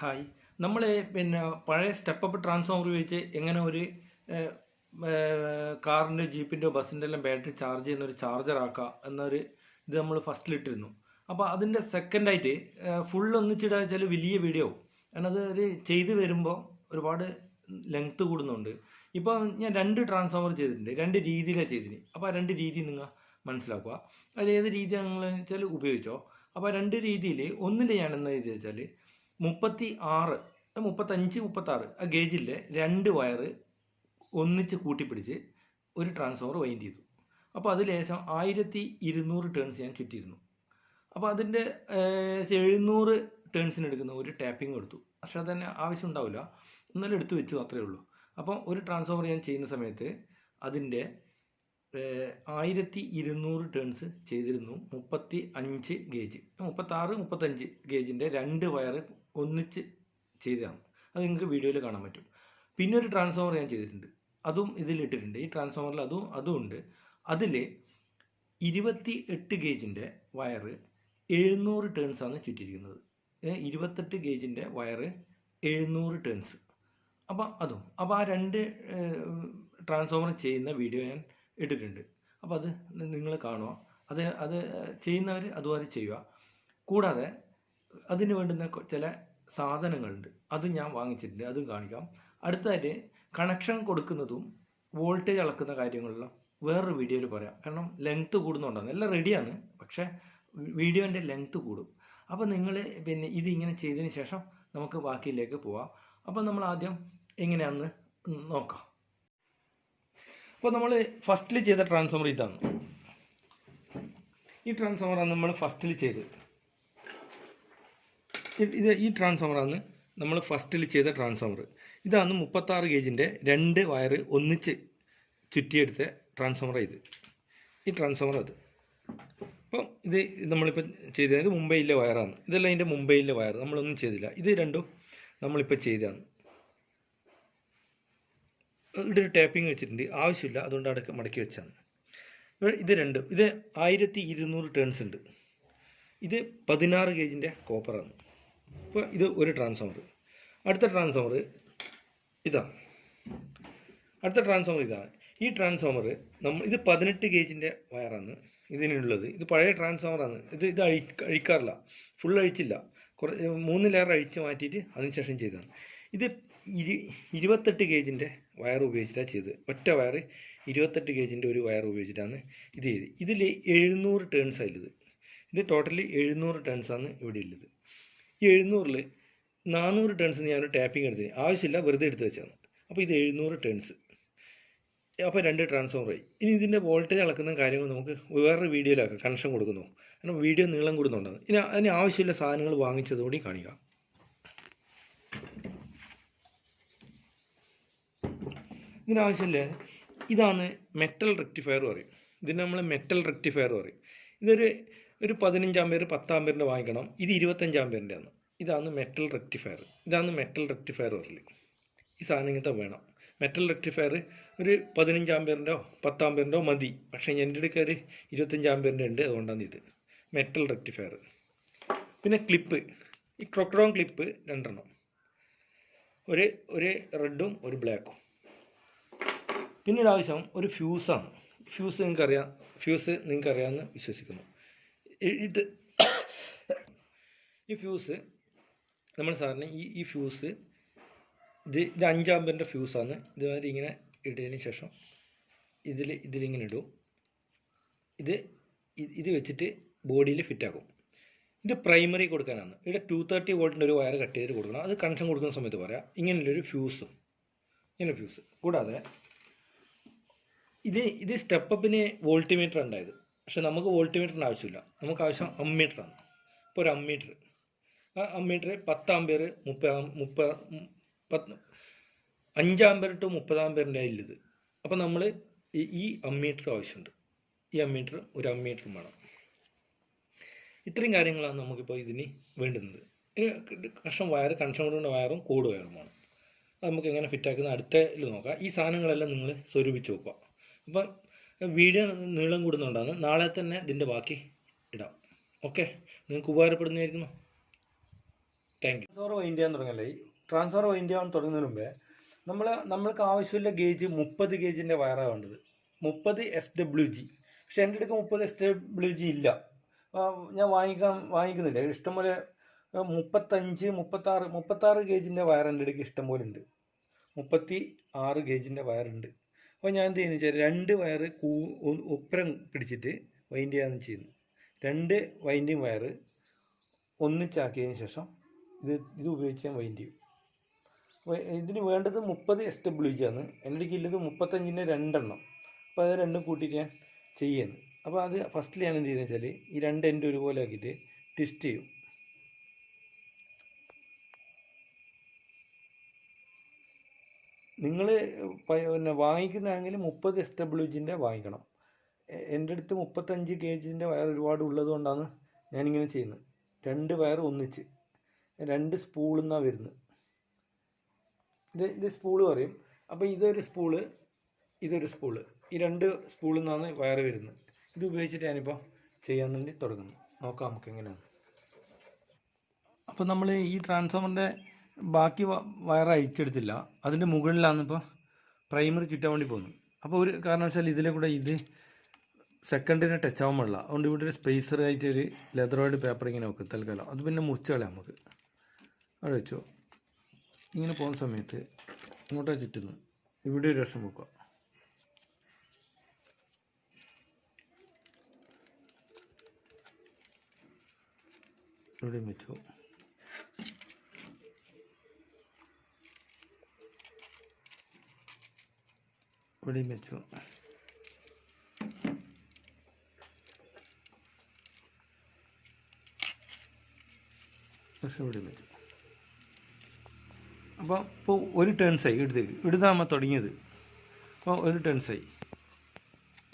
Hi. നമ്മൾ പഴയ step up transformer ഉപയോഗിച്ച് എങ്ങനെ ഒരു കാറിൻ്റെ ജീപ്പിൻ്റെ ബസ്സിൻ്റെ എല്ലാം ബാറ്ററി ചാർജ് ചെയ്യുന്ന ഒരു ചാർജർ ആക്കുക എന്നൊരു ഇത് നമ്മൾ ഫസ്റ്റിലിട്ടിരുന്നു. അപ്പോൾ അതിൻ്റെ സെക്കൻഡായിട്ട് ഫുൾ ഒന്നിച്ചിടുക വെച്ചാൽ വലിയ വീഡിയോ ആവും. കാരണം അത് ഒരു ചെയ്ത് വരുമ്പോൾ ഒരുപാട് ലെങ്ത്ത് കൂടുന്നുണ്ട്. ഇപ്പോൾ ഞാൻ 2 ട്രാൻസ്ഫോമർ ചെയ്തിട്ടുണ്ട്, 2 രീതിയിലാണ് ചെയ്തിന്. അപ്പോൾ ആ 2 രീതി നിങ്ങൾ മനസ്സിലാക്കുക. അതിൽ ഏത് രീതിയാണ് നിങ്ങൾ വെച്ചാൽ ഉപയോഗിച്ചോ. അപ്പോൾ 2 രീതിയിൽ ഒന്നിൽ ഞാൻ എന്താ ചെയ്തെന്ന് വെച്ചാൽ 36, 35, 36 ആ ഗേജിലെ 2 വയറ് ഒന്നിച്ച് കൂട്ടിപ്പിടിച്ച് ഒരു ട്രാൻസ്ഫോമർ വൈൻഡ് ചെയ്തു. അപ്പോൾ അതിൽ ഏകദേശം 1200 ടേൺസ് ഞാൻ ചുറ്റിയിരുന്നു. അപ്പോൾ അതിൻ്റെ 700 ടേൺസിന് എടുക്കുന്ന ഒരു ടാപ്പിംഗ് എടുത്തു. പക്ഷെ അതന്നെ ആവശ്യം ഉണ്ടാവില്ല, എന്നാലും എടുത്തു വെച്ചു, അത്രയേ ഉള്ളൂ. അപ്പോൾ ഒരു ട്രാൻസ്ഫോമർ ഞാൻ ചെയ്യുന്ന സമയത്ത് അതിൻ്റെ 1200 ടേൺസ് ചെയ്തിരുന്നു. 35 ഗേജ്, 36, 35 ഗേജിൻ്റെ 2 വയറ് ഒന്നിച്ച് ചെയ്തതാണ്. അത് നിങ്ങൾക്ക് വീഡിയോയിൽ കാണാൻ പറ്റും. പിന്നെ ഒരു ട്രാൻസ്ഫോമർ ഞാൻ ചെയ്തിട്ടുണ്ട്, അതും ഇതിലിട്ടിട്ടുണ്ട്. ഈ ട്രാൻസ്ഫോമറിൽ അതും ഉണ്ട്. അതിൽ 28 ഗേജിൻ്റെ വയറ് 700 ടേൺസാണ് ചുറ്റിയിരിക്കുന്നത്. 28 ഗേജിൻ്റെ വയറ് 700 ടേൺസ്. അപ്പോൾ ആ 2 ട്രാൻസ്ഫോമർ ചെയ്യുന്ന വീഡിയോ ഞാൻ ഇട്ടിട്ടുണ്ട്. അപ്പോൾ അത് നിങ്ങൾ കാണുക. അത് ചെയ്യുന്നവർ അതുപോലെ ചെയ്യുക. കൂടാതെ അതിന് വേണ്ടുന്ന ചില സാധനങ്ങളുണ്ട്, അത് ഞാൻ വാങ്ങിച്ചിട്ടുണ്ട്, അതും കാണിക്കാം. അടുത്തതായിട്ട് കണക്ഷൻ കൊടുക്കുന്നതും വോൾട്ടേജ് അളക്കുന്ന കാര്യങ്ങളെല്ലാം വേറൊരു വീഡിയോയിൽ പറയാം. കാരണം ലെങ്ത്ത് കൂടുന്നുണ്ടാകും. എല്ലാം റെഡിയാണ്, പക്ഷേ വീഡിയോൻ്റെ ലെങ്ത്ത് കൂടും. അപ്പോൾ നിങ്ങൾ ഇതിങ്ങനെ ചെയ്തതിന് ശേഷം നമുക്ക് ബാക്കിയിലേക്ക് പോവാം. അപ്പോൾ നമ്മൾ ആദ്യം എങ്ങനെയാണെന്ന് നോക്കാം. അപ്പോൾ നമ്മൾ ഫസ്റ്റിൽ ചെയ്ത ട്രാൻസ്ഫോമർ ഇതാണ്. ഈ ട്രാൻസ്ഫോമറാണ് നമ്മൾ ഫസ്റ്റിൽ ചെയ്തത്. ഈ ട്രാൻസ്ഫോമറാണ് നമ്മൾ ഫസ്റ്റിൽ ചെയ്ത ട്രാൻസ്ഫോമർ. ഇതാണ് 36 ഗേജിൻ്റെ 2 വയറ് ഒന്നിച്ച് ചുറ്റിയെടുത്ത ട്രാൻസ്ഫോമർ. ഈ ട്രാൻസ്ഫോമർ അത്. അപ്പം ഇത് നമ്മളിപ്പോൾ ചെയ്തത് മുംബൈയിലെ വയറാണ്. ഇതെല്ലാം അതിൻ്റെ മുംബൈയിലെ വയർ, നമ്മളൊന്നും ചെയ്തില്ല. ഇത് രണ്ടും നമ്മളിപ്പോൾ ചെയ്തതാണ്. ഇവിടെ ഒരു ടാപ്പിംഗ് വെച്ചിട്ടുണ്ട്, ആവശ്യമില്ല, അതുകൊണ്ട് അടക്കം മടക്കി വെച്ചാണ്. ഇത് 1200 ടേൺസ് ഉണ്ട്. ഇത് 16 ഗേജിൻ്റെ കോപ്പറാണ്. ഇപ്പോൾ ഇത് ഒരു ട്രാൻസ്ഫോമർ. അടുത്ത ട്രാൻസ്ഫോമർ ഇതാണ്. ഈ ട്രാൻസ്ഫോമർ ഇത് 18 ഗേജിൻ്റെ വയറാണ് ഇതിനുള്ളത്. ഇത് പഴയ ട്രാൻസ്ഫോമറാണ്. ഇത് അഴിക്കാറില്ല, ഫുൾ അഴിച്ചില്ല, 3 ലെയർ അഴിച്ച് മാറ്റിയിട്ട് അതിനുശേഷം ചെയ്തതാണ്. ഇത് 28 ഗേജിൻ്റെ വയർ ഉപയോഗിച്ചിട്ടാണ് ചെയ്തത്. ഒറ്റ വയർ 28 ഗേജിൻ്റെ ഒരു വയർ ഉപയോഗിച്ചിട്ടാണ് ഇത് ചെയ്തത്. ഇതിൽ 700 ടേൺസ് ആയിട്ടുള്ളത്. ഇത് ടോട്ടലി 700 ടേൺസാണ് ഇവിടെ ഉള്ളത്. ഈ 700-ൽ 400 ടേൺസ് ഞാനൊരു ടാപ്പിംഗ് എടുത്തത്, ആവശ്യമില്ല, വെറുതെ എടുത്ത് വെച്ചാണ്. അപ്പോൾ ഇത് 700 ടേൺസ്. അപ്പോൾ 2 ട്രാൻസ്ഫോമറായി. ഇനി ഇതിൻ്റെ വോൾട്ടേജ് അളക്കുന്ന കാര്യങ്ങൾ നമുക്ക് വേറൊരു വീഡിയോയിലാക്കാം, കണക്ഷൻ കൊടുക്കുന്നു. കാരണം വീഡിയോ നീളം കൂടുന്നുണ്ടാകും. ഇനി അതിന് ആവശ്യമില്ല സാധനങ്ങൾ വാങ്ങിച്ചതുകൂടി കാണിക്കാം. ഇതിനാവശ്യമില്ല. ഇതാണ് മെറ്റൽ റെക്ടിഫയർ പറയും. ഇതിന് നമ്മൾ മെറ്റൽ റെക്ടിഫയർ പറയും. ഒരു 15 ആമ്പയർ 10 ആമ്പയറിൻ്റെ വാങ്ങിക്കണം. ഇത് 25 ആമ്പയറിൻ്റെ ആണ്. ഇതാണ് മെറ്റൽ റെക്ടിഫയർ. പറയല്. ഈ സാധനം ഇങ്ങനത്തെ വേണം. മെറ്റൽ റെക്ടിഫയർ ഒരു 15 ആമ്പയറിൻ്റെയോ 10 ആമ്പയറിൻ്റെയോ മതി. പക്ഷേ എൻ്റെ അടുക്ക ഒരു 25 ആമ്പയറിൻ്റെ ഉണ്ട്, അതുകൊണ്ടാണ് ഇത് മെറ്റൽ റെക്ടിഫയർ. പിന്നെ ക്ലിപ്പ്, ഈ ക്രോക്രോൺ ക്ലിപ്പ് 2 എണ്ണം, ഒരു റെഡും ഒരു ബ്ലാക്കും. പിന്നീട് ആവശ്യം ഒരു ഫ്യൂസാണ്. ഫ്യൂസ് നിങ്ങൾക്കറിയാമെന്ന് വിശ്വസിക്കുന്നു. ഈ ഫ്യൂസ് നമ്മൾ സാറിന് ഈ ഫ്യൂസ് ഇത് 5 ആമ്പയറിൻ്റെ ഫ്യൂസാണ്. ഇതുമാതിരി ഇങ്ങനെ ഇട്ടതിന് ശേഷം ഇതിലിങ്ങനെ ഇടും. ഇത് വെച്ചിട്ട് ബോഡിയിൽ ഫിറ്റാക്കും. ഇത് പ്രൈമറി കൊടുക്കാനാണ്. ഇവിടെ 230 വോൾട്ടിൻ്റെ ഒരു വയർ കട്ട് ചെയ്തിട്ട് കൊടുക്കണം. അത് കണക്ഷൻ കൊടുക്കുന്ന സമയത്ത് പറയാം. ഇങ്ങനെയുള്ളൊരു ഫ്യൂസ്. കൂടാതെ ഇത് സ്റ്റെപ്പപ്പിന് വോൾട്ടിമീറ്റർ ഉണ്ടായത്. പക്ഷെ നമുക്ക് വോൾട്ടിമീറ്ററിന് ആവശ്യമില്ല, നമുക്ക് ആവശ്യം അമ്മീറ്ററാണ്. ഇപ്പോൾ ഒരു അമ്മീറ്റർ, ആ അമ്മീറ്റർ 10 ആമ്പയർ 5 ആമ്പയർ ടു 30 ആമ്പയറിൻ്റെ ഉള്ളത്. അപ്പോൾ നമ്മൾ ഈ അമ്മീറ്റർ ആവശ്യമുണ്ട്. ഈ അമ്മീറ്റർ ഒരു അമ്മീറ്ററും വേണം. ഇത്രയും കാര്യങ്ങളാണ് നമുക്കിപ്പോൾ ഇതിന് വേണ്ടുന്നത്. കണക്ഷൻ കൊടുക്കുന്ന വയറും കോഡ് വയറുമാണ്. അത് നമുക്ക് എങ്ങനെ ഫിറ്റാക്കുന്ന അടുത്തതിൽ നോക്കാം. ഈ സാധനങ്ങളെല്ലാം നിങ്ങൾ സ്വരൂപിച്ച് നോക്കുക. അപ്പം വീഡിയോ നീളം കൂടുന്നുണ്ടാകും. നാളെ തന്നെ ഇതിൻ്റെ ബാക്കി ഇടാം. ഓക്കെ, നിങ്ങൾക്ക് ഉപകാരപ്പെടുന്നതായിരിക്കുന്നു. Thank you. ട്രാൻസ്ഫോർ വൈൻഡ് ചെയ്യാൻ തുടങ്ങല്ലേ. ഈ ട്രാൻസ്ഫോർ വൈൻഡ് ചെയ്യാൻ തുടങ്ങുന്നതിന് മുമ്പേ നമ്മൾക്ക് ആവശ്യമുള്ള ഗേജ് 30 ഗേജിൻ്റെ വയറാണ് വേണ്ടത്. 30 SWG. പക്ഷെ എൻ്റെ അടുക്ക് 30 SWG ഇല്ല. ഞാൻ വാങ്ങിക്കുന്നില്ല. ഇഷ്ടംപോലെ 35, 36 ഗേജിൻ്റെ വയർ എൻ്റെ അടുക്ക് ഇഷ്ടം പോലെ ഉണ്ട്. 36 ഗേജിൻ്റെ വയറുണ്ട്. അപ്പോൾ ഞാൻ എന്ത് ചെയ്യുന്നത് വെച്ചാൽ 2 വയർ ഒപ്പരം പിടിച്ചിട്ട് വൈൻഡ് ചെയ്യാമെന്ന് ചെയ്യുന്നു. 2 വൈൻഡിങ് വയർ ഒന്നിച്ചാക്കിയതിന് ശേഷം ഇത് ഉപയോഗിച്ച് ഞാൻ വൈൻഡ് ചെയ്യും. അപ്പോൾ ഇതിന് വേണ്ടത് 30 SWG ആണ്. എൻ്റെ അടുക്ക് ഇല്ലത് 35-ൻ്റെ 2 എണ്ണം. അപ്പോൾ അത് രണ്ടും കൂട്ടിയിട്ട് ഞാൻ ചെയ്യുന്നു. അപ്പോൾ അത് ഫസ്റ്റിൽ ഞാൻ എന്ത് ചെയ്യുന്നത് വെച്ചാൽ ഈ 2 എൻഡ് ഒരുപോലെ ആക്കിയിട്ട് ട്വിസ്റ്റ് ചെയ്യും. നിങ്ങൾ പിന്നെ വാങ്ങിക്കുന്നതാണെങ്കിൽ 30 SWGൻ്റെ വാങ്ങിക്കണം. എൻ്റെ അടുത്ത് 35 ഗേജിൻ്റെ വയർ ഒരുപാട് ഉള്ളത് കൊണ്ടാണ് ഞാനിങ്ങനെ ചെയ്യുന്നത്. 2 വയർ ഒന്നിച്ച് 2 സ്പൂളിൽ നിന്നാണ് വരുന്നത്. ഇത് സ്പൂള് പറയും. അപ്പോൾ ഇതൊരു സ്പൂള്, ഇതൊരു സ്പൂള്, ഈ 2 സ്പൂളിൽ നിന്നാണ് വയർ വരുന്നത്. ഇത് ഉപയോഗിച്ചിട്ട് ഞാനിപ്പോൾ ചെയ്യാൻ വേണ്ടി തുടങ്ങുന്നു. നോക്കാം നമുക്ക് എങ്ങനെയാണ്. അപ്പോൾ നമ്മൾ ഈ ട്രാൻസ്ഫോമറിൻ്റെ ബാക്കി വയർ അഴിച്ചെടുത്തില്ല. അതിൻ്റെ മുകളിലാണ് ഇപ്പോൾ പ്രൈമറി ചുറ്റാൻ വേണ്ടി പോകുന്നത്. അപ്പോൾ ഒരു കാരണവശാൽ ഇതിലെ കൂടെ ഇത് സെക്കൻഡിനെ ടച്ച് ആവാൻ പാടില്ല. അതുകൊണ്ട് ഇവിടെ ഒരു സ്പേസറായിട്ട് ഒരു ലെതറോയിഡ് പേപ്പർ ഇങ്ങനെ വെക്കും തൽക്കാലം. അത് പിന്നെ മുറിച്ച് കളയാം നമുക്ക്. അവിടെ വെച്ചോ. ഇങ്ങനെ പോകുന്ന സമയത്ത് ഇങ്ങോട്ടാ ചുറ്റുന്നു. ഇവിടെ ഒരു വർഷം വെക്കുക. ഇവിടെയും വെച്ചു. ഇവിടെയും വെച്ചു. ഇവിടെയും വെച്ചു. അപ്പോൾ ഒരു ടേൺസായി ഇടുതാ നമ്മൾ തുടങ്ങിയത്. അപ്പോൾ ഒരു ടേൺസായി.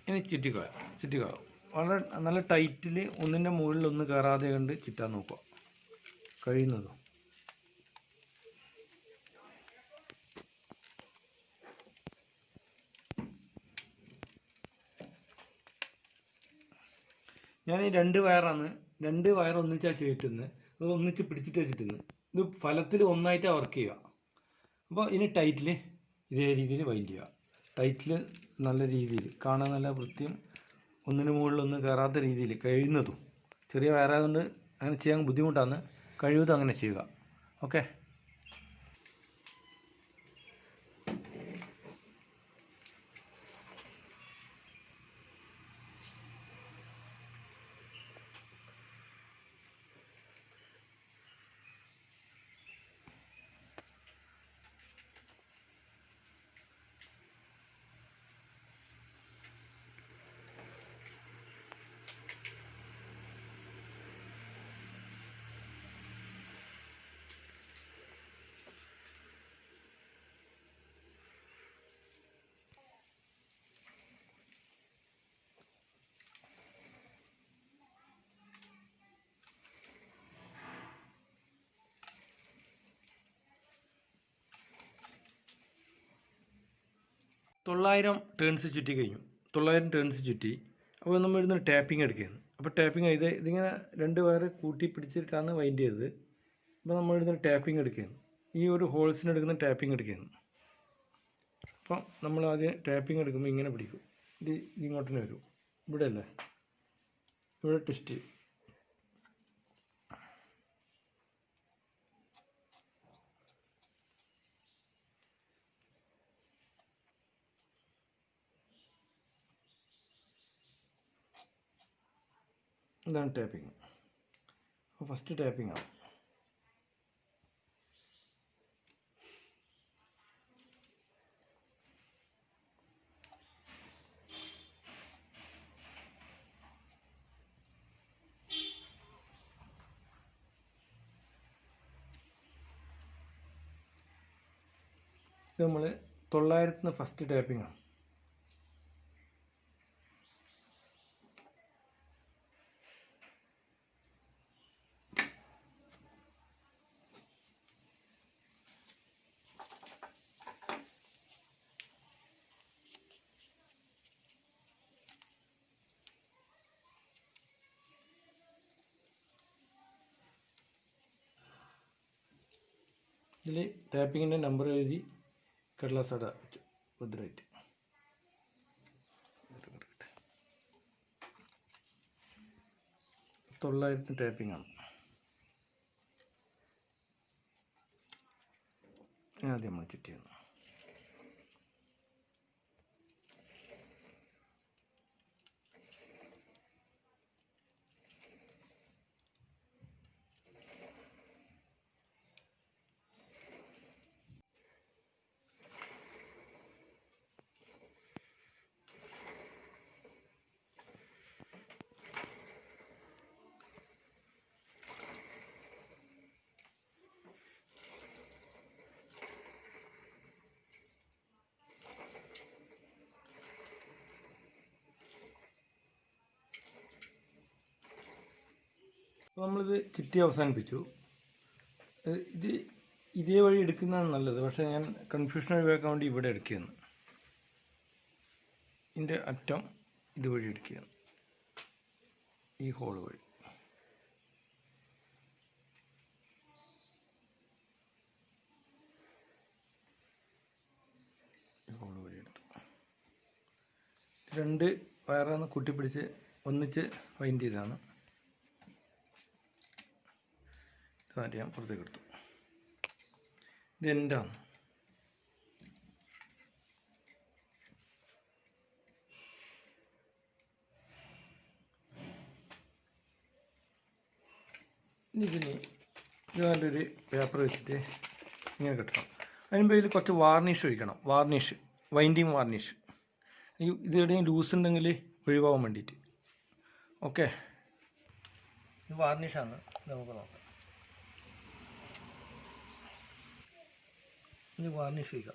ഇനി ചുറ്റിക്കുക വളരെ നല്ല ടൈറ്റിൽ ഒന്നിൻ്റെ മുകളിൽ ഒന്ന് കയറാതെ കണ്ട് ചുറ്റാൻ നോക്കുക കഴിയുന്നതും. ഞാൻ ഈ 2 വയറാണ്, 2 വയർ ഒന്നിച്ചാണ് ചുറ്റുന്നത്. അത് ഒന്നിച്ച് പിടിച്ചിട്ട് വെച്ചിട്ടുന്നത്. ഇത് ഫലത്തിൽ ഒന്നായിട്ടാണ് വർക്ക് ചെയ്യുക. അപ്പോൾ ഇനി ടൈറ്റിൽ ഇതേ രീതിയിൽ വൈൻഡ് ചെയ്യുക. ടൈറ്റിൽ നല്ല രീതിയിൽ കാണാൻ നല്ല വൃത്തിയും ഒന്നിന് മുകളിലൊന്നും കയറാത്ത രീതിയിൽ കഴിയുന്നതും. ചെറിയ വയറായതുകൊണ്ട് അങ്ങനെ ചെയ്യാൻ ബുദ്ധിമുട്ടാണ്. കഴിവതും അങ്ങനെ ചെയ്യുക. ഓക്കെ. തൊള്ളായിരം ടേൺസ് ചുറ്റി കഴിഞ്ഞു. 900 ടേൺസ് ചുറ്റി. അപ്പോൾ നമ്മൾ ഇവിടുന്ന് ടാപ്പിംഗ് എടുക്കുകയാണ്. അപ്പോൾ ടാപ്പിംഗ് ഇതിങ്ങനെ 2 വയർ കൂട്ടി പിടിച്ചിട്ടാണ് വൈൻഡ് ചെയ്തത്. അപ്പോൾ നമ്മൾ ഇവിടുന്ന് ടാപ്പിംഗ് എടുക്കുകയാണ്. ഈ ഒരു ഹോൾസിന് എടുക്കുന്ന ടാപ്പിംഗ് എടുക്കുകയാണ്. അപ്പം നമ്മൾ ആദ്യം ടാപ്പിംഗ് എടുക്കുമ്പോൾ ഇങ്ങനെ പിടിക്കും. ഇത് ഇങ്ങോട്ട് തന്നെ വരും. ഇവിടെ അല്ലേ, ഇവിടെ ട്വിസ്റ്റ് ചെയ്യും. ഇതാണ് ടാപ്പിംഗ്. അപ്പോൾ ഫസ്റ്റ് ടാപ്പിംഗ് ആണ്. ഇത് നമ്മൾ 900 ഫസ്റ്റ് ടാപ്പിംഗ് ആണ്. ഇതിൽ ടാപ്പിങ്ങിൻ്റെ നമ്പർ എഴുതി കടലാസട വെച്ചു ഭദ്രമായിട്ട്. 900 ടാപ്പിംഗ് ആണ്. ആദ്യം നമ്മൾ ചുറ്റി ചെയ്യുന്നു. അപ്പോൾ നമ്മളിത് ചുറ്റി അവസാനിപ്പിച്ചു. ഇത് ഇതേ വഴി എടുക്കുന്നതാണ് നല്ലത്, പക്ഷേ ഞാൻ കൺഫ്യൂഷൻ ഒഴിവാക്കാൻ വേണ്ടി ഇവിടെ എടുക്കുകയാണ്. ഇതിൻ്റെ അറ്റം ഇതുവഴി എടുക്കുകയാണ്, ഈ ഹോൾ വഴി. ഹോൾ വഴി എടുത്തു. 2 വയറാന്ന് കൂട്ടിപ്പിടിച്ച് ഒന്നിച്ച് വൈൻഡ് ചെയ്താണ്. ഞാൻ പുറത്തേക്ക് എടുത്തു. ഇത് എൻഡാണ്. ഇതിന് ഇതുപോലൊരു പേപ്പർ വെച്ചിട്ട് ഇങ്ങനെ കെട്ടണം. അതിനുമ്പോൾ ഇതിൽ കുറച്ച് വാർണിഷ് ഒഴിക്കണം. Varnish, winding varnish. ഇത് എവിടെയും ലൂസ് ഉണ്ടെങ്കിൽ ഒഴിവാകാൻ വേണ്ടിയിട്ട്. ഓക്കെ, ഇത് വാർണിഷാണ്. നമുക്ക് നോക്കാം. ഇനി വാർണിഷ് ചെയ്യുക.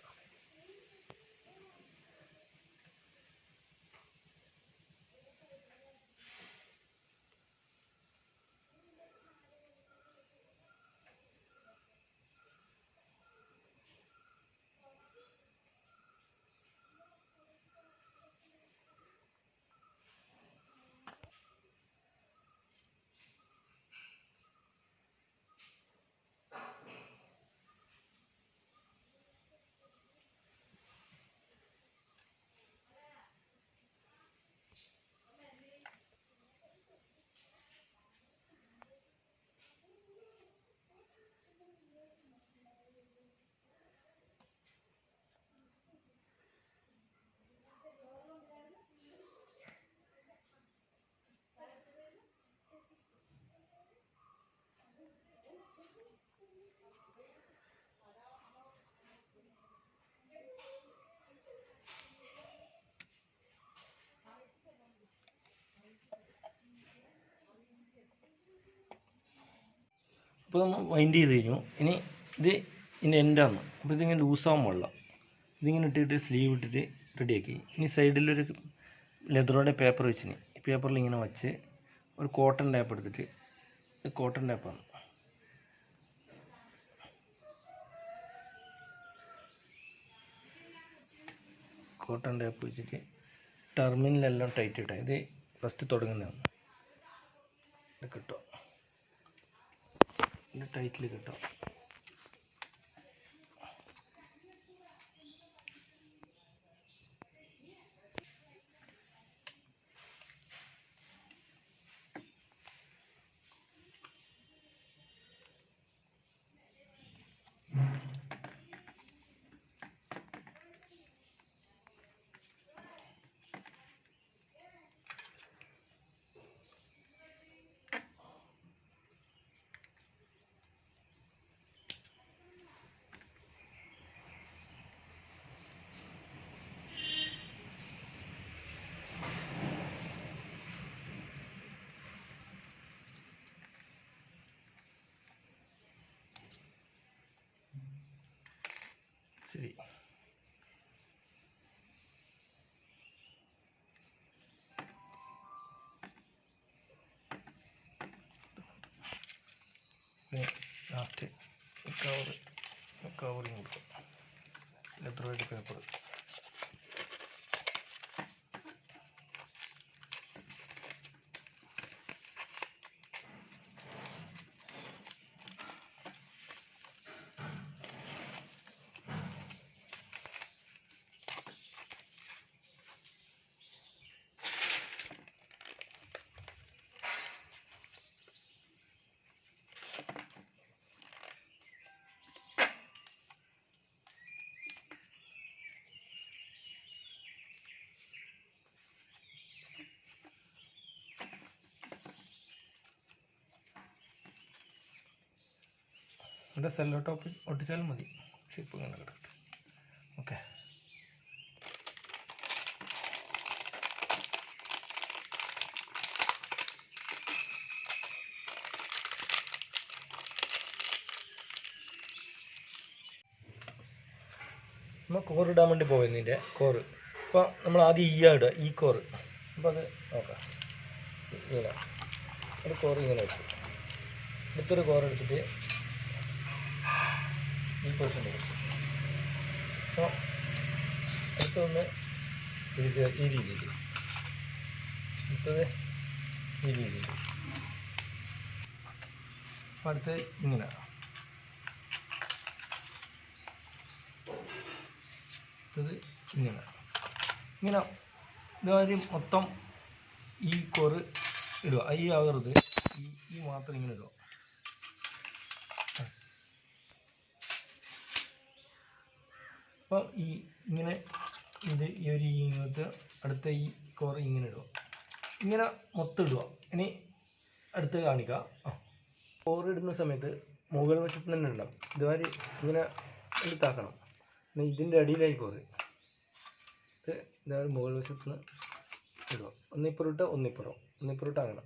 ഇപ്പോൾ നമ്മൾ വൈൻഡ് ചെയ്ത് കഴിഞ്ഞു. ഇനി ഇത് ഇതിൻ്റെ എൻഡാണ്. അപ്പോൾ ഇതിങ്ങനെ ലൂസാകാൻ പാടില്ല. ഇതിങ്ങനെ ഇട്ടിട്ട് സ്ലീവ് ഇട്ടിട്ട് റെഡിയാക്കി. ഇനി സൈഡിലൊരു ലെതറോടെ പേപ്പർ വെച്ചിന്. ഈ പേപ്പറിൽ ഇങ്ങനെ വെച്ച് ഒരു കോട്ടൺ ടാപ്പ് എടുത്തിട്ട്, ഇത് കോട്ടൺ ടാപ്പാണ്, കോട്ടൺ ടാപ്പ് വെച്ചിട്ട് ടർമിനലെല്ലാം ടൈറ്റ് ഇട്ടാൽ ഇത് ഫസ്റ്റ് തുടങ്ങുന്നതാണ്. ഇത് കിട്ടും, ഇത് ടൈറ്റിൽ കിട്ടും. ശരി, ലാസ്റ്റ് കവറിങ് കൊടുക്കും. ലെതർ പേപ്പർ ഇവിടെ സെല്ലോ ടോപ്പ് ഒട്ടിച്ചാലും മതി. പക്ഷെ ഇപ്പോൾ ഇങ്ങനെ കിടക്കട്ടെ. ഓക്കെ, നമ്മൾ കോറിടാൻ വേണ്ടി പോയതിൻ്റെ കോറ്. അപ്പോൾ നമ്മൾ ആദ്യം ഇടുക, ഈ കോറ്. അപ്പോൾ അത് നോക്കാം. ഇങ്ങനെ ഒരു കോറ് ഇങ്ങനെ വെച്ചു, അടുത്തൊരു കോറ് എടുത്തിട്ട് ഈ പൊസിഷൻ എടുക്കും. അപ്പോൾ അടുത്തൊന്ന് ഈ രീതിയിൽ, അടുത്തത് ഈ രീതിയിൽ, അടുത്ത് ഇങ്ങനെ, അടുത്തത് ഇങ്ങനെ. ഇതാദ്യം മൊത്തം ഈ കോറ് ഇടുക, ഈ ആകരുത്, ഈ മാത്രം ഇങ്ങനെ ഇടുക. അപ്പോൾ ഇങ്ങനെ ഈ ഒരു ഇങ്ങനത്തെ അടുത്ത ഈ കോറ് ഇങ്ങനെ ഇടുക, ഇങ്ങനെ മൊത്തം ഇടുക. ഇനി അടുത്ത് കാണിക്കുക. കോറ് ഇടുന്ന സമയത്ത് മുകൾ വശത്ത് തന്നെ ഉണ്ടാവും. ഇതുമാതിരി ഇങ്ങനെ എടുത്താക്കണം. പിന്നെ ഇതിൻ്റെ അടിയിലായി കോറ് ഇതായത് മുകൾ വശത്ത് നിന്ന് ഇടുക. ഒന്നിപ്പുറമിട്ട് ഒന്നിപ്പുറമിട്ട് അങ്ങനെ.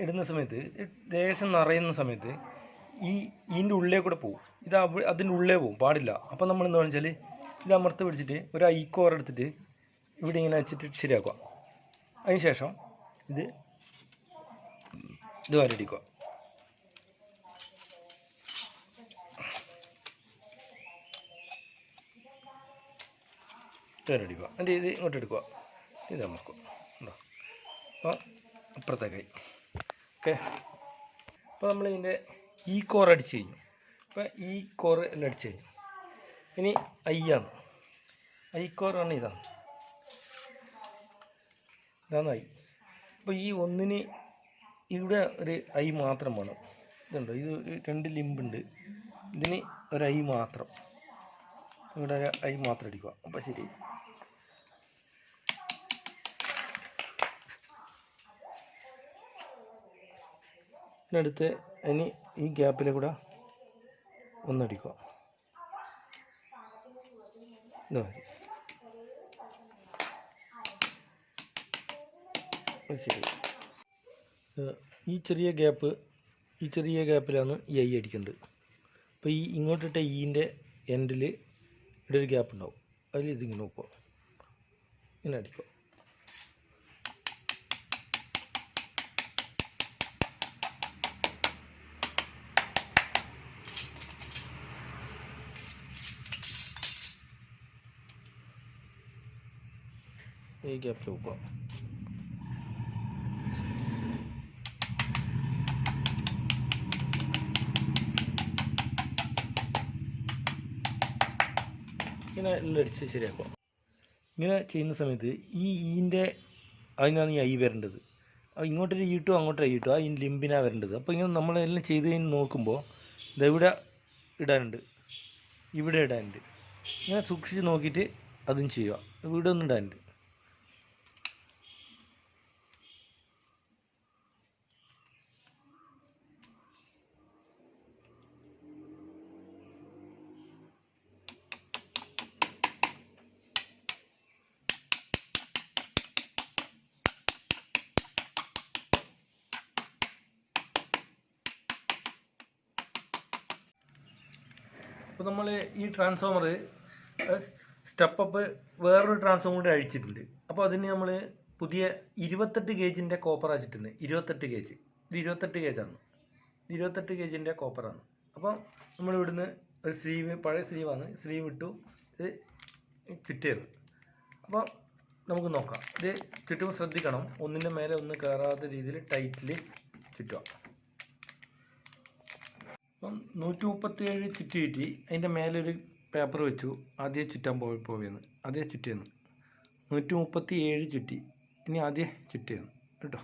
ഇടുന്ന സമയത്ത് ലേശം നിറയുന്ന സമയത്ത് ഇതിൻ്റെ ഉള്ളിൽ കൂടെ പോകും. അതിൻ്റെ ഉള്ളിൽ പോകും പാടില്ല. അപ്പോൾ നമ്മൾ എന്താ വെച്ചാൽ ഇത് അമർത്ത് പിടിച്ചിട്ട് ഒരു ഐക്കോർ എടുത്തിട്ട് ഇവിടെ ഇങ്ങനെ വെച്ചിട്ട് ശരിയാക്കുക. അതിന് ശേഷം ഇത് വരടിക്കുക. വരടിക്കുക. എന്നിട്ട് ഇത് ഇങ്ങോട്ട് എടുക്കുക, ഇത് അമർക്കുക. ഉണ്ടോ? അപ്പോൾ അപ്പുറത്തേക്കായി. ഓക്കെ, അപ്പോൾ നമ്മളിതിൻ്റെ ഈ കോർ അടിച്ച് കഴിഞ്ഞു. ഇപ്പോൾ ഈ കോറ് എല്ലാം അടിച്ച് കഴിഞ്ഞു. ഇനി ഐയാണ്. ഐ കോർ ആണ് ഇതാണ് ഐ. അപ്പോൾ ഈ ഒന്നിന് ഇവിടെ ഒരു ഐ മാത്രം വേണം. ഇതുണ്ടോ, ഇത് 2 ലിമ്പുണ്ട്. ഇതിന് ഒരു ഐ മാത്രം, ഇവിടെ ഒരു ഐ മാത്രം അടിക്കുക. അപ്പോൾ ശരി. അടുത്ത് ഇനി ഈ ഗ്യാപ്പിലെ കൂടെ ഒന്നടിക്കുക. ശരി. ഈ ചെറിയ ഗ്യാപ്പിലാണ് ഈ ഐ അടിക്കേണ്ടത്. അപ്പോൾ ഇങ്ങോട്ടിട്ട ഈൻ്റെ എൻഡിൽ ഇവിടെ ഒരു ഗ്യാപ്പ് ഉണ്ടാവും. അതിൽ ഇതിങ്ങനെ നോക്കുക, ഇങ്ങനെ അടിക്കുക. ഈ ഗ്യാപ്പിൽ നോക്കുക. ഇങ്ങനെ എല്ലാം അടിച്ച് ശരിയാക്കുക. ഇങ്ങനെ ചെയ്യുന്ന സമയത്ത് ഈൻ്റെ അതിനാണ് ഈ ഐ വരേണ്ടത്. ഇങ്ങോട്ടൊരു ഈട്ടോ അങ്ങോട്ടൊരു ഈട്ടോ ആ ഈ ലിമ്പിനാണ് വരേണ്ടത്. അപ്പോൾ ഇങ്ങനെ നമ്മളെല്ലാം ചെയ്ത് കഴിഞ്ഞ് നോക്കുമ്പോൾ ഇതെവിടെ ഇടാനുണ്ട്, ഇവിടെ ഇടാനുണ്ട്. ഇങ്ങനെ സൂക്ഷിച്ച് നോക്കിയിട്ട് അതും ചെയ്യുക. ഇവിടെ ഒന്നും ഇടാനുണ്ട്. അപ്പോൾ നമ്മൾ ഈ ട്രാൻസ്ഫോമർ സ്റ്റെപ്പ് വേറൊരു ട്രാൻസ്ഫോമർ കൂടി അഴിച്ചിട്ടുണ്ട്. അപ്പോൾ അതിന് നമ്മൾ പുതിയ 28 ഗേജിൻ്റെ കോപ്പർ അഴിച്ചിട്ടുണ്ട്. 28 ഗേജ്, ഇത് 28 ഗേജാണ്. 28 ഗേജിൻ്റെ കോപ്പറാണ്. അപ്പോൾ നമ്മൾ ഇവിടുന്ന് ഒരു സ്ലീവ്, പഴയ സ്ലീവാണ്, സ്ലീവ് ഇട്ടു, ഇത് ചുറ്റിയത്. അപ്പോൾ നമുക്ക് നോക്കാം. ഇത് ചുറ്റുമ്പോൾ ശ്രദ്ധിക്കണം, ഒന്നിൻ്റെ മേലെ ഒന്ന് കയറാത്ത രീതിയിൽ ടൈറ്റിൽ ചുറ്റുക. അപ്പം 137 ചുറ്റി അതിൻ്റെ മേലെ ഒരു പേപ്പർ വെച്ചു. ആദ്യം ചുറ്റാൻ പോവുകയെന്ന്, ആദ്യം ചുറ്റിയെന്ന് 137 ചുറ്റി. ഇനി ആദ്യം ചുറ്റിയെന്ന് കേട്ടോ.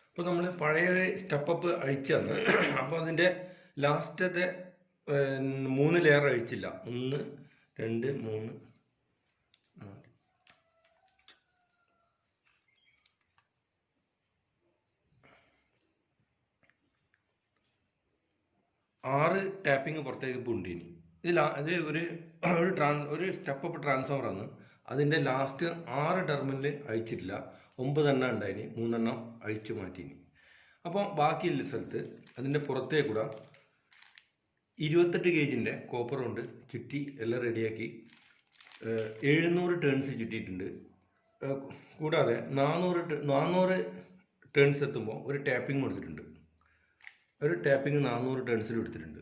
ഇപ്പോൾ നമ്മൾ പഴയ സ്റ്റെപ്പ് അഴിച്ചു തന്നു. അപ്പോൾ അതിൻ്റെ ലാസ്റ്റത്തെ 3 ലെയർ അഴിച്ചില്ല. 1 2 3 4 ടാപ്പിങ് പുറത്തേക്ക് ഇപ്പോൾ ഉണ്ട്. ഇനി ഇത് ഒരു സ്റ്റെപ്പ് ട്രാൻസ്ഫോമറാണ്. അതിൻ്റെ ലാസ്റ്റ് 6 ടെർമിനൽ അഴിച്ചിട്ടില്ല. 9 എണ്ണം ഉണ്ടായിന്, 3 എണ്ണം അഴിച്ചു മാറ്റിനി. അപ്പോൾ ബാക്കിയുള്ള സ്ഥലത്ത് അതിൻ്റെ പുറത്തേക്കൂടെ 28 ഗേജിൻ്റെ കോപ്പർ കൊണ്ട് ചുറ്റി എല്ലാം റെഡിയാക്കി 700 ടേൺസ് ചുറ്റിയിട്ടുണ്ട്. കൂടാതെ 400 ടേൺസ് എത്തുമ്പോൾ ഒരു ടാപ്പിംഗ് കൊടുത്തിട്ടുണ്ട്. ഒരു ടാപ്പിംഗ് 400 ടേൺസിൽ എടുത്തിട്ടുണ്ട്.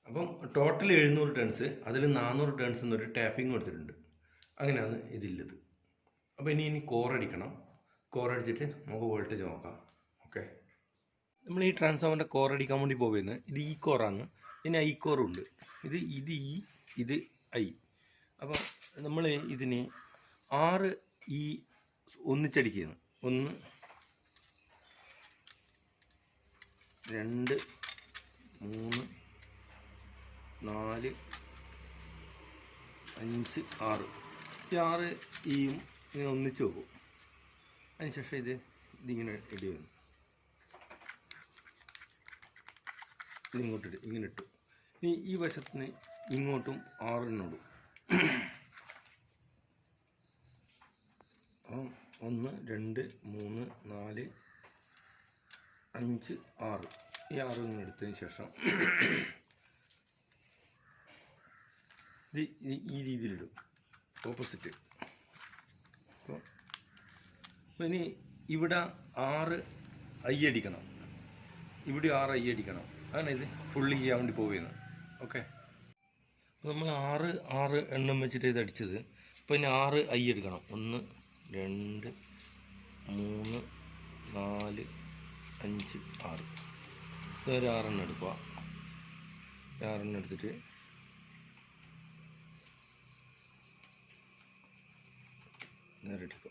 അപ്പം ടോട്ടൽ 700 ടേൺസ്, അതിൽ 400 ടേൺസ് എന്നൊരു ടാപ്പിംഗ് കൊടുത്തിട്ടുണ്ട്. അങ്ങനെയാണ് ഇതില്ലത്. അപ്പോൾ ഇനി കോറടിക്കണം. കോറടിച്ചിട്ട് നമുക്ക് വോൾട്ടേജ് നോക്കാം. ഓക്കെ, നമ്മൾ ഈ ട്രാൻസ്ഫോമറിൻ്റെ കോറടിക്കാൻ വേണ്ടി പോകുന്നത് ഇത് ഈ കോറാണ്. പിന്നെ ഐ കോറും ഉണ്ട്. ഇത് ഇത് ഐ. അപ്പോൾ നമ്മൾ ഇതിന് 6 ഈ ഒന്നിച്ചടിക്കുന്നു. 1 2 3 4 5 6 ഈ 6 ഈയും ഇങ്ങനെ ഒന്നിച്ച് വെക്കും. അതിനുശേഷം ഇതിങ്ങനെ ഇടി വന്നു. ഇതിങ്ങോട്ടിട്ട് ഇങ്ങനെ ഇട്ടു. ഇനി ഈ വശത്തിന് ഇങ്ങോട്ടും 6 ഇടും. 1 2 3 4 5 6 ഈ 6 ഇങ്ങനെ എടുത്തതിന് ശേഷം ഇത് ഈ രീതിയിലിടും, ഓപ്പോസിറ്റ്. അപ്പോൾ ഇനി ഇവിടെ 6 ഐ അടിക്കണം, ഇവിടെ 6 ഐ അടിക്കണം. അങ്ങനെ ഇത് ഫുള്ള് ചെയ്യാൻ വേണ്ടി പോവുകയാണ്. ഓക്കെ, നമ്മൾ ആറ് എണ്ണം വെച്ചിട്ട് ഇത് അടിച്ചത്. അപ്പോൾ ഇനി 6 ഐ എടുക്കണം. 1 2 3 4 5 6. ഇതൊരു 6 എണ്ണം എടുക്കുക. 6 എണ്ണം എടുത്തിട്ട് നേരെ എടുക്കുക.